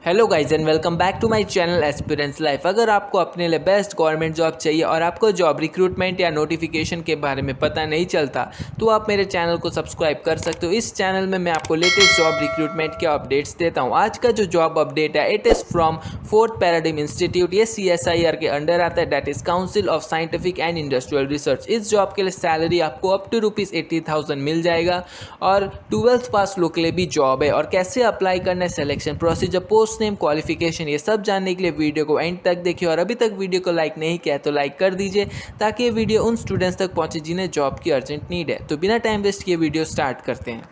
Hello guys and welcome back to my channel aspirants life. अगर आपको अपने लिए बेस्ट गवर्नमेंट जॉब चाहिए और आपको जॉब रिक्रूटमेंट या नोटिफिकेशन के बारे में पता नहीं चलता तो आप मेरे चैनल को सब्सक्राइब कर सकते हो। इस चैनल में मैं आपको लेटेस्ट जॉब रिक्रूटमेंट के अपडेट्स देता हूँ। आज का जो जॉब अपडेट है it is from fourth paradigm institute. ये CSIR के अंडर आता है, that is council of scientific and industrial research. इस जॉब के लिए सैलरी आपको अप टू ₹80,000 मिल जाएगा और 12th पास लोग के लिए भी जॉब है। और कैसे अप्लाई करना है, selection procedure, post name, qualification, ये सब जानने के लिए वीडियो को एंड तक देखिए। और अभी तक वीडियो को लाइक नहीं किया तो लाइक कर दीजिए ताकि ये वीडियो उन स्टूडेंट्स तक पहुंचे जिन्हें जॉब की अर्जेंट नीड है। तो बिना टाइम वेस्ट किए वीडियो स्टार्ट करते हैं।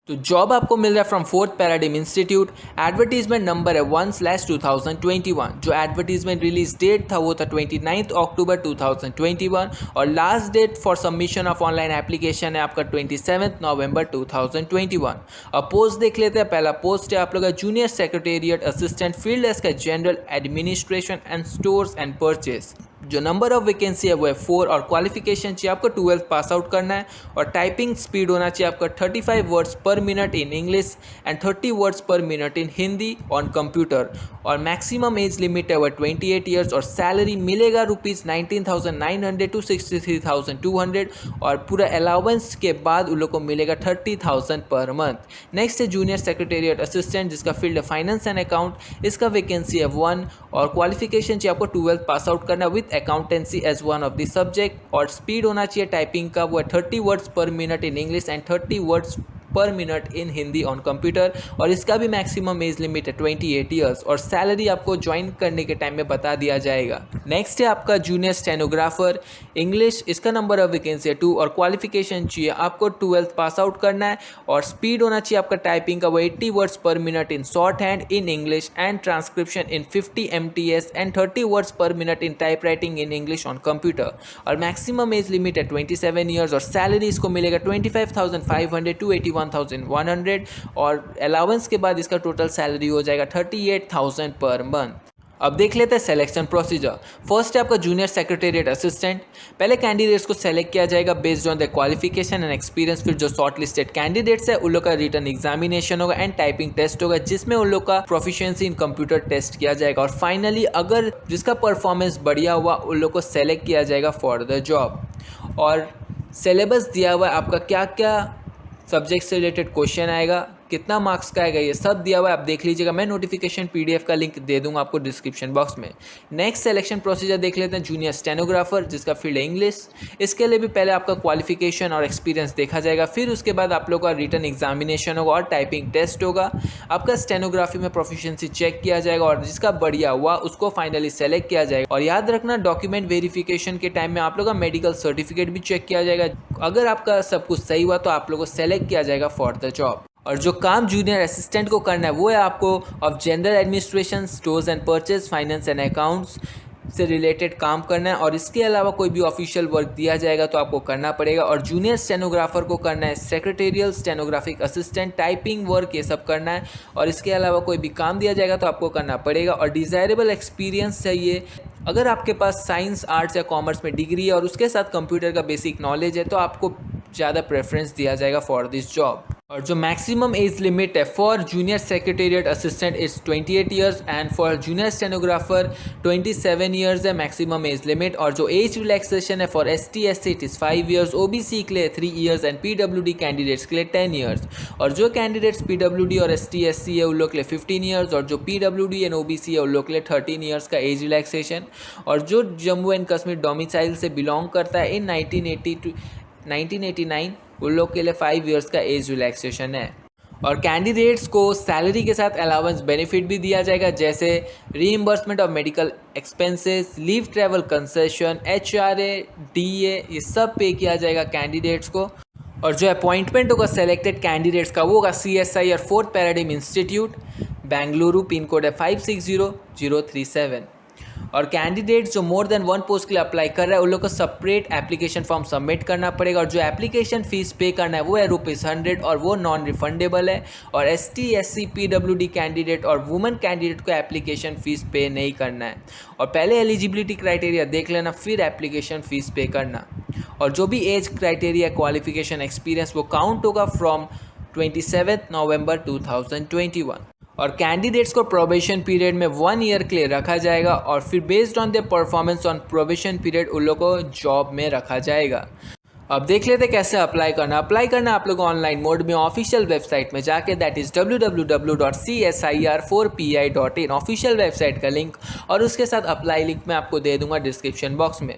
तो जॉब आपको मिल रहा है from fourth paradigm institute. Advertisement number है 1/2021। जो एडवर्टीजमेंट रिलीज डेट था वो था 29 अक्टूबर 2021 और last date for submission of online application है आपका 27 नवंबर 2021। अब पोस्ट देख लेते हैं। पहला पोस्ट है आप लोग का जूनियर सेक्रेटेरिएट असिस्टेंट, फील्ड है इसका general administration and stores and purchase. जो नंबर ऑफ वैकेंसी है वो है 4 और क्वालिफिकेशन चाहिए आपको 12th पास आउट करना है और टाइपिंग स्पीड होना चाहिए आपका 35 words per minute in English and 30 words per minute in Hindi on computer. और मैक्सिमम एज लिमिट है वो 28 ईयर्स और सैलरी मिलेगा ₹19,900 to 63,200 और पूरा अलाउंस के बाद उन लोग को मिलेगा 30,000 पर मंथ। नेक्स्ट है जूनियर सेक्रेटेरिएट असिस्टेंट जिसका फील्ड है फाइनेंस एंड अकाउंट। इसका वैकेंसी है 1 और क्वालिफिकेशन चाहिए आपको 12th पास आउट करना with accountancy as one of the subject और स्पीड होना चाहिए टाइपिंग का वो है 30 words per minute in English and 30 words per minute in Hindi on computer. और इसका भी मैक्सिमम एज लिमिट है 28 ईयर्स और सैलरी आपको ज्वाइन करने के टाइम में बता दिया जाएगा। नेक्स्ट है आपका जूनियर स्टेनोग्राफर इंग्लिश। इसका नंबर ऑफ वैकेंसी है 2 और क्वालिफिकेशन चाहिए आपको 12th पास आउट करना है और स्पीड होना चाहिए आपका टाइपिंग का वो 80 words per minute in short hand in English and transcription in 50 MTS and 30 words per minute in type writing in English on computer. और मैक्सिमम एज लिमिट है 27 ईयर्स और सैलरी इसको मिलेगा 25,500 to 81,100 और अलाउंस के बाद इसका टोटल सैलरी हो जाएगा 38,000 पर मंथ। अब देख लेते हैं सिलेक्शन प्रोसीजर। फर्स्ट है आपका जूनियर सेक्रेटेरिएट असिस्टेंट। पहले कैंडिडेट्स को सेलेक्ट किया जाएगा based on the qualification and experience. फिर जो शॉर्ट लिस्टेड कैंडिडेट्स है उन लोग का रिटन एग्जामिनेशन होगा एंड टाइपिंग टेस्ट होगा जिसमें उन लोग का प्रोफिशिएंसी इन कंप्यूटर टेस्ट किया जाएगा और फाइनली अगर जिसका परफॉर्मेंस बढ़िया हुआ उन लोग को सेलेक्ट किया जाएगा फॉर द जॉब। और सिलेबस दिया हुआ है आपका क्या क्या सब्जेक्ट से रिलेटेड क्वेश्चन आएगा, कितना मार्क्स का आएगा, ये सब दिया हुआ है, आप देख लीजिएगा। मैं नोटिफिकेशन PDF का लिंक दे दूंगा आपको डिस्क्रिप्शन बॉक्स में। नेक्स्ट सिलेक्शन प्रोसीजर देख लेते हैं। जूनियर स्टेनोग्राफर जिसका फील्ड है इंग्लिश। इसके लिए भी पहले आपका क्वालिफिकेशन और एक्सपीरियंस देखा जाएगा, फिर उसके बाद आप लोग का रिटन एग्जामिनेशन होगा और टाइपिंग टेस्ट होगा। आपका स्टेनोग्राफी में प्रोफिशिएंसी चेक किया जाएगा और जिसका बढ़िया हुआ उसको फाइनली सेलेक्ट किया जाएगा। और याद रखना डॉक्यूमेंट वेरिफिकेशन के टाइम में आप लोग का मेडिकल सर्टिफिकेट भी चेक किया जाएगा। अगर आपका सब कुछ सही हुआ तो आप लोग को सेलेक्ट किया जाएगा फॉर द जॉब। और जो काम जूनियर असिस्टेंट को करना है वो है आपको of general administration, stores and purchase, finance and accounts से रिलेटेड काम करना है और इसके अलावा कोई भी ऑफिशियल वर्क दिया जाएगा तो आपको करना पड़ेगा। और जूनियर स्टेनोग्राफर को करना है सेक्रेटेरियल, स्टेनोग्राफिक असिस्टेंट, टाइपिंग वर्क, ये सब करना है और इसके अलावा कोई भी काम दिया जाएगा तो आपको करना पड़ेगा। और डिज़ायरेबल एक्सपीरियंस चाहिए। अगर आपके पास साइंस, आर्ट्स या कॉमर्स में डिग्री है और उसके साथ कंप्यूटर का बेसिक नॉलेज है तो आपको ज़्यादा प्रेफरेंस दिया जाएगा फॉर दिस जॉब। और जो मैक्सिमम एज लिमिट है for junior secretariat assistant is 28 years and for junior stenographer 27 years है मैक्सिमम एज लिमिट। और जो एज रिलैक्सेशन है for ST SC it is 5 years, OBC के लिए 3 ईयर्स एंड PWD कैंडिडेट्स के लिए 10 ईयर्स। और जो कैंडिडेट्स PWD और ST SC है उन लोग के लिए 15 ईयर्स और जो PWD एंड OBC है उन लोग के लिए 13 ईयर्स का एज रिलैक्सेशन। और जो जम्मू एंड कश्मीर डोमिसाइल से बिलोंग करता है इन 1989 उन लोग के लिए 5 ईयर्स का एज रिलैक्सेशन है। और कैंडिडेट्स को सैलरी के साथ अलाउंस बेनिफिट भी दिया जाएगा जैसे reimbursement of medical expenses, leave travel concession, HRA, DA, ये सब पे किया जाएगा कैंडिडेट्स को। और जो अपॉइंटमेंट होगा सेलेक्टेड कैंडिडेट्स का वो होगा CSIR fourth paradigm institute, Bengaluru, pin code है 560037। और कैंडिडेट्स जो मोर देन वन पोस्ट के लिए अप्लाई कर रहा है उन लोग को सेपरेट एप्लीकेशन फॉर्म सबमिट करना पड़ेगा और जो एप्लीकेशन फीस पे करना है वो है ₹100 और वो नॉन रिफंडेबल है। और ST SC PWD कैंडिडेट और वुमेन कैंडिडेट को एप्लीकेशन फ़ीस पे नहीं करना है। और पहले एलिजिबिलिटी क्राइटेरिया देख लेना, फिर एप्लीकेशन फ़ीस पे करना। और जो भी एज क्राइटेरिया, क्वालिफिकेशन, एक्सपीरियंस वो काउंट होगा फ्रॉम 27 नवंबर 2021। और कैंडिडेट्स को प्रोबेशन पीरियड में 1 ईयर के लिए रखा जाएगा और फिर based on their performance on probation period उन लोगों को जॉब में रखा जाएगा। अब देख लेते कैसे अप्लाई करना। अप्लाई करना आप लोग ऑनलाइन मोड में ऑफिशियल वेबसाइट में जाके, that is www.csir4pi.in, official website का लिंक और उसके साथ अप्लाई लिंक मैं आपको दे दूंगा डिस्क्रिप्शन बॉक्स में।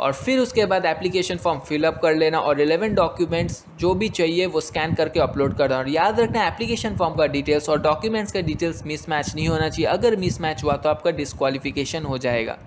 और फिर उसके बाद एप्लीकेशन फॉर्म फिलअप कर लेना और रिलेवेंट डॉक्यूमेंट्स जो भी चाहिए वो स्कैन करके अपलोड कर देना। और याद रखना एप्लीकेशन फॉर्म का डिटेल्स और डॉक्यूमेंट्स का डिटेल्स मिसमैच नहीं होना चाहिए। अगर मिसमैच हुआ तो आपका डिस्क्वालिफिकेशन हो जाएगा।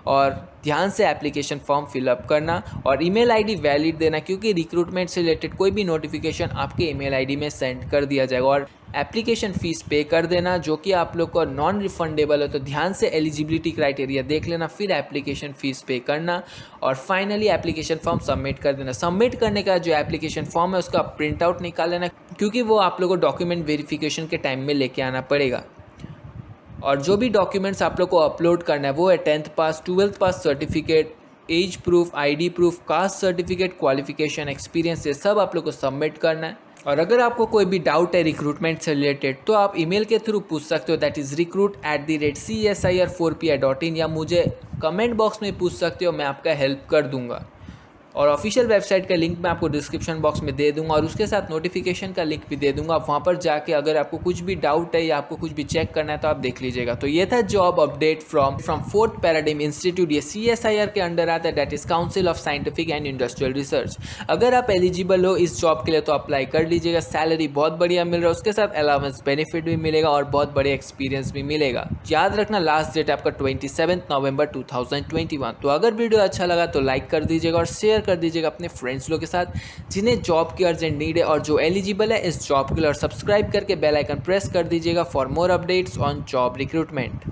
और ध्यान से एप्लीकेशन फॉर्म फिलअप करना और ईमेल आईडी वैलिड देना, क्योंकि रिक्रूटमेंट से रिलेटेड कोई भी नोटिफिकेशन आपके ईमेल आईडी में सेंड कर दिया जाएगा। और एप्लीकेशन फ़ीस पे कर देना जो कि आप लोग को नॉन रिफंडेबल है, तो ध्यान से एलिजिबिलिटी क्राइटेरिया देख लेना, फिर एप्लीकेशन फ़ीस पे करना और फाइनली एप्लीकेशन फॉर्म सबमिट कर देना। सबमिट करने का जो एप्लीकेशन फॉर्म है उसका प्रिंट आउट निकाल लेना, क्योंकि वो आप लोग को डॉक्यूमेंट वेरिफिकेशन के टाइम में लेके आना पड़ेगा। और जो भी डॉक्यूमेंट्स आप लोग को अपलोड करना है वो है 10th pass, 12th pass certificate, age proof, ID proof, caste certificate, qualification, experience, ये सब आप लोग को सबमिट करना है। और अगर आपको कोई भी डाउट है रिक्रूटमेंट से रिलेटेड तो आप ईमेल के थ्रू पूछ सकते हो, दैट इज़ recruit@csir4pi.in, या मुझे कमेंट बॉक्स में पूछ सकते हो, मैं आपका हेल्प कर दूंगा। और ऑफिशियल वेबसाइट का लिंक मैं आपको डिस्क्रिप्शन बॉक्स में दे दूंगा और उसके साथ नोटिफिकेशन का लिंक भी दे दूंगा। आप वहाँ पर जाके अगर आपको कुछ भी डाउट है या आपको कुछ भी चेक करना है तो आप देख लीजिएगा। तो ये था job update from fourth paradigm institute. ये CSIR के अंडर आता है, that is council of scientific and industrial research. अगर आप एलिजिबल हो इस जॉब के लिए तो अप्लाई कर लीजिएगा। सैलरी बहुत बढ़िया मिल रहा है, उसके साथ अलाउंस बेनिफिट भी मिलेगा और बहुत बड़े एक्सपीरियंस भी मिलेगा। याद रखना लास्ट डेट आपका 27 नवंबर 2021। तो अगर वीडियो अच्छा लगा तो लाइक कर दीजिएगा और शेयर कर दीजिएगा अपने फ्रेंड्स लोग के साथ जिन्हें जॉब की अर्जेंट नीड है और जो एलिजिबल है इस जॉब के लिए। और सब्सक्राइब करके बेल आइकन प्रेस कर दीजिएगा for more updates on job recruitment.